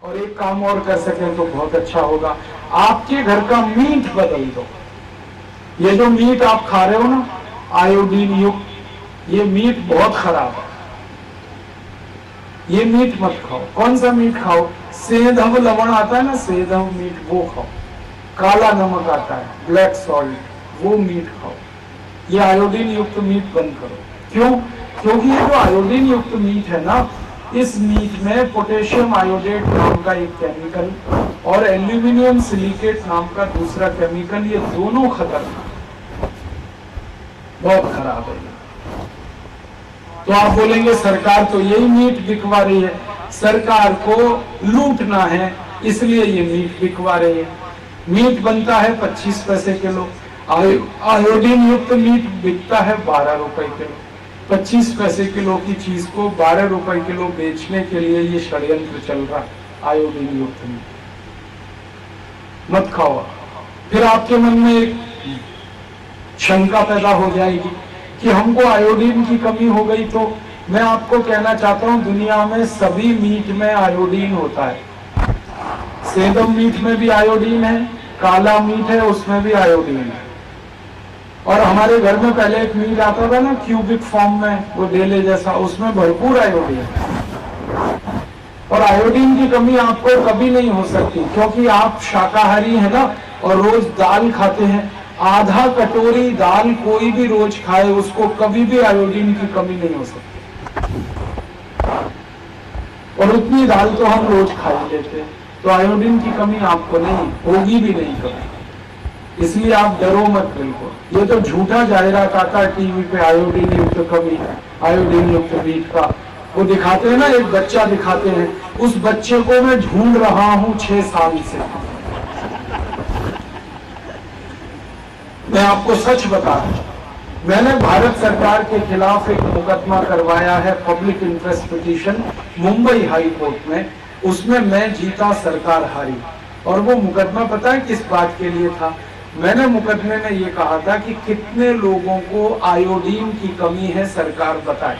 और एक काम और कर सकें तो बहुत अच्छा होगा, आपके घर का मीट बदल दो। ये जो मीट आप खा रहे हो ना आयोडीन युक्त, ये मीट बहुत खराब है, ये मीट मत खाओ। कौन सा मीट खाओ? सेंधव लवण आता है ना, सेंधव मीट वो खाओ। काला नमक आता है, ब्लैक सॉल्ट, वो मीट खाओ। ये आयोडीन युक्त मीट बंद करो। क्यों? क्योंकि ये जो आयोडीन युक्त मीट है ना, इस मीट में पोटेशियम आयोडेट नाम का एक केमिकल और एल्यूमिनियम सिलिकेट नाम का दूसरा केमिकल, ये दोनों खतरनाक, बहुत खराब है। तो आप बोलेंगे सरकार तो यही मीट बिकवा रही है, सरकार को लूटना है इसलिए ये मीट बिकवा रही है। मीट बनता है 25 पैसे किलो, आयोडीन युक्त मीट बिकता है 12 रुपए किलो। 25 पैसे किलो की चीज को 12 रुपए किलो बेचने के लिए ये षड्यंत्र चल रहा है, आयोडीन युक्त मीट मत खाओ। फिर आपके मन में एक शंका पैदा हो जाएगी कि हमको आयोडीन की कमी हो गई। तो मैं आपको कहना चाहता हूं, दुनिया में सभी मीट में आयोडीन होता है। सेंधव मीट में भी आयोडीन है, काला मीट है उसमें भी आयोडीन है। और हमारे घर में पहले एक मीट आता था ना क्यूबिक फॉर्म में, वो डेले जैसा, उसमें भरपूर आयोडीन है। और आयोडीन की कमी आपको कभी नहीं हो सकती क्योंकि आप शाकाहारी है ना और रोज दाल खाते हैं। आधा कटोरी दाल कोई भी रोज खाए उसको कभी भी आयोडीन की कमी नहीं हो सकती, और उतनी दाल तो हम रोज खा ही लेते हैं, तो आयोडीन की कमी आपको नहीं होगी भी नहीं कभी। इसलिए आप डरो मत बिल्कुल। ये तो झूठा जाहिरात आता है टीवी पे, आयोडीन युक्त कमी, आयोडीन युक्त मीट का वो दिखाते हैं ना, एक बच्चा दिखाते हैं, उस बच्चे को मैं ढूंढ रहा हूं 6 साल से। मैं आपको सच बता रहा हूं, मैंने भारत सरकार के खिलाफ एक मुकदमा करवाया है, public interest petition, Mumbai high court में। उसमें मैं जीता, सरकार हारी। और वो मुकदमा पता है किस बात के लिए था? मैंने मुकदमे में ये कहा था कि कितने लोगों को आयोडीन की कमी है सरकार बताए।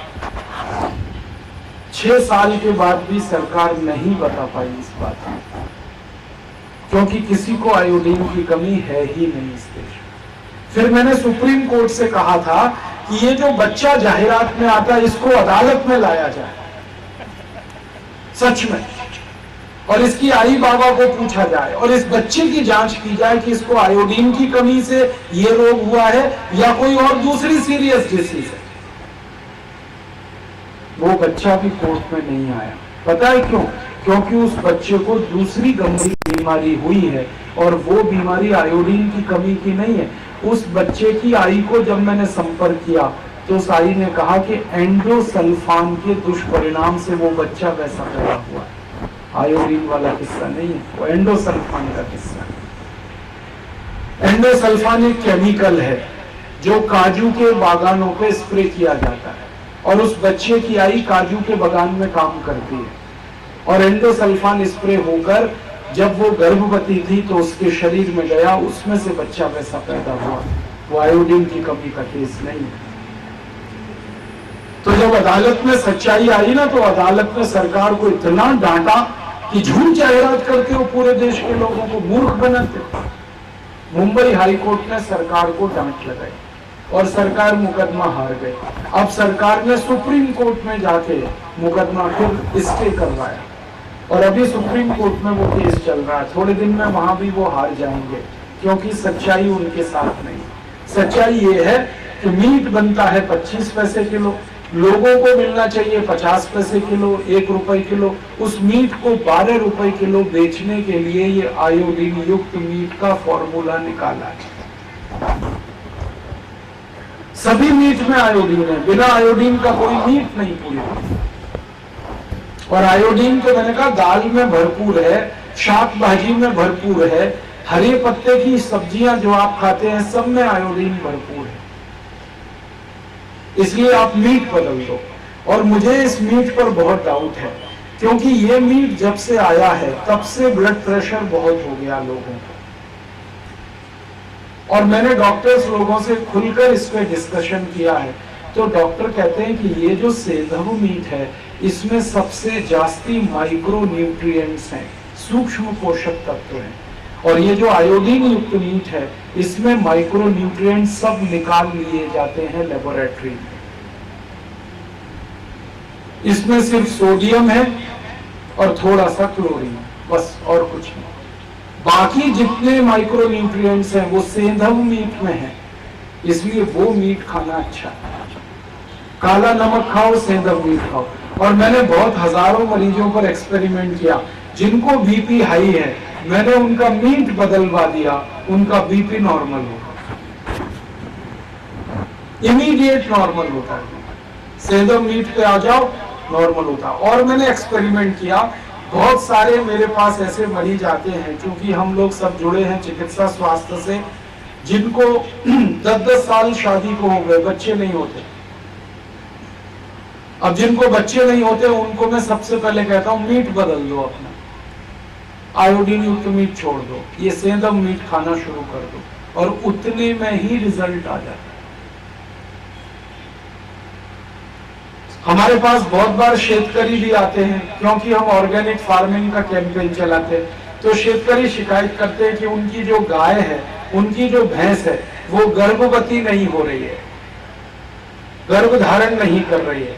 6 साल के बाद भी सरकार नहीं बता पाई इस बात में, क्योंकि किसी को आयोडीन की कमी है ही नहीं इस देश में। फिर मैंने सुप्रीम कोर्ट से कहा था कि ये जो बच्चा जाहिरात में आता है इसको अदालत में लाया जाए सच में, और इसकी आई बाबा को पूछा जाए और इस बच्चे की जांच की जाए कि इसको आयोडीन की कमी से ये रोग हुआ है या कोई और दूसरी सीरियस डिसीज है। वो बच्चा भी कोर्ट में नहीं आया। पता है क्यों? क्योंकि उस बच्चे को दूसरी गंभीर बीमारी हुई है और वो बीमारी आयोडीन की कमी की नहीं है। उस बच्चे की आई को जब मैंने संपर्क किया तो उस आई ने कहा कि एंडोसल्फान के दुष्परिणाम से वो बच्चा वैसा पैदा हुआ है। आयोडीन वाला किस्सा नहीं है, वो एंडोसल्फान का किस्सा है। एंडोसल्फान एक केमिकल है जो काजू के बागानों पे स्प्रे किया जाता है और उस बच्चे की आई काजू के बागान में काम करती है, और एंडोसल्फान स्प्रे होकर जब वो गर्भवती थी तो उसके शरीर में गया, उसमें से बच्चा वैसा पैदा हुआ। वो आयोडीन की कमी का केस नहीं है। तो जब अदालत में सच्चाई आई ना तो अदालत ने सरकार को इतना डांटा कि झूठ जाहिरात करके वो पूरे देश के लोगों को मूर्ख बनाते। मुंबई हाई कोर्ट ने सरकार को डांट लगाई और सरकार मुकदमा हार गई। अब सरकार ने सुप्रीम कोर्ट में जाके मुकदमा फिर स्टे करवाया और अभी सुप्रीम कोर्ट में वो केस चल रहा है। थोड़े दिन में वहां भी वो हार जाएंगे क्योंकि सच्चाई उनके साथ नहीं। सच्चाई ये है कि मीट बनता है 25 पैसे किलो, लोगों को मिलना चाहिए 50 पैसे किलो, 1 रुपए किलो। उस मीट को 12 रुपए किलो बेचने के लिए ये आयोडीन युक्त मीट का फॉर्मूला निकाला है। सभी मीट में आयोडीन है, बिना आयोडीन का कोई मीट नहीं पूरी। और आयोडीन तो मैंने कहा दाल में भरपूर है, शाक भाजी में भरपूर है, हरे पत्ते की सब्जियां जो आप खाते हैं सब में आयोडीन भरपूर है। इसलिए आप मीट बदल दो। और मुझे इस मीट पर बहुत डाउट है क्योंकि ये मीट जब से आया है तब से ब्लड प्रेशर बहुत हो गया लोगों को, और मैंने डॉक्टर्स लोगों से खुलकर इस पे डिस्कशन किया है तो डॉक्टर कहते हैं कि ये जो सेंधव मीट है इसमें सबसे जास्ती माइक्रो न्यूट्रिएंट्स हैं, सूक्ष्म पोषक तत्व हैं, और ये जो आयोडीन युक्त मीट है इसमें माइक्रो न्यूट्रिएंट सब निकाल लिए जाते हैं लेबोरेटरी में। इसमें सिर्फ सोडियम है और थोड़ा सा क्लोरीन, बस और कुछ नहीं। बाकी जितने माइक्रो न्यूट्रिएंट्स हैं वो सेंधव मीट में है, इसलिए वो मीट खाना अच्छा है। काला नमक खाओ, सेंधव मीट खाओ। और मैंने बहुत हजारों मरीजों पर एक्सपेरिमेंट किया, जिनको बीपी हाई है मैंने उनका मीट बदलवा दिया, उनका बीपी नॉर्मल होगा, इमीडिएट नॉर्मल होता है। सेंधव मीट पे आ जाओ, नॉर्मल होता। और मैंने एक्सपेरिमेंट किया, बहुत सारे मेरे पास ऐसे मरीज आते हैं, क्योंकि हम लोग सब जुड़े हैं चिकित्सा स्वास्थ्य से, जिनको 10-10 साल शादी को हो गए, बच्चे नहीं होते। अब जिनको बच्चे नहीं होते उनको मैं सबसे पहले कहता हूं मीट बदल दो, अपना आयोडीन युक्त मीट छोड़ दो, ये सेंधव मीट खाना शुरू कर दो, और उतने में ही रिजल्ट आ जाता है। हमारे पास बहुत बार शेतकरी भी आते हैं, क्योंकि हम ऑर्गेनिक फार्मिंग का कैंपेन चलाते हैं, तो शेतकरी शिकायत करते हैं कि उनकी जो गाय है, उनकी जो भैंस है, वो गर्भवती नहीं हो रही है, गर्भ धारण नहीं कर रही है।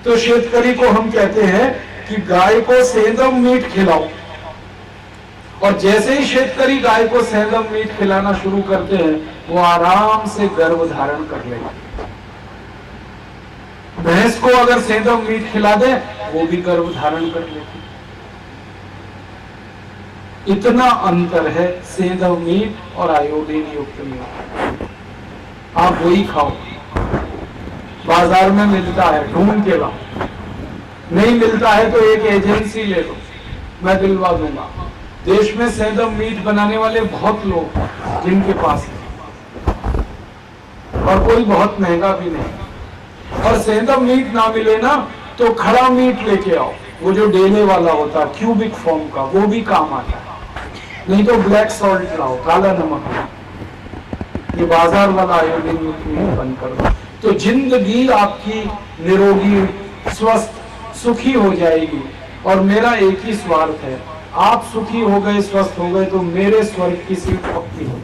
तो शेतकरी को हम कहते हैं कि गाय को सेंधव मीट खिलाओ, और जैसे ही शेतकरी गाय को सेंधव मीट खिलाना शुरू करते हैं, वो आराम से गर्भ धारण कर लेगी। भैंस को अगर सेंधव मीट खिला दे, वो भी गर्भ धारण कर लेती। इतना अंतर है सेंधव मीट और आयोडीन युक्त मीट। आप वही खाओ, बाजार में मिलता है, ढूंढ के लाओ। नहीं मिलता है तो एक एजेंसी ले लो, मैं दिलवा दूंगा। देश में सेंधव मीट बनाने वाले बहुत लोग हैं जिनके पास है, और कोई बहुत महंगा भी नहीं। और सेंधव मीट ना मिले ना तो खड़ा मीट लेके आओ, वो जो डेले वाला होता है क्यूबिक फॉर्म का, वो भी काम आता है। नहीं तो ब्लैक सॉल्ट लाओ, काला नमक लाओ, ये बाजार वाला आयोडीन युक्त मीट बंद कर दो, तो जिंदगी आपकी निरोगी, स्वस्थ, सुखी हो जाएगी। और मेरा एक ही स्वार्थ है, आप सुखी हो गए, स्वस्थ हो गए, तो मेरे स्वर्ग की सीट पक्की हो।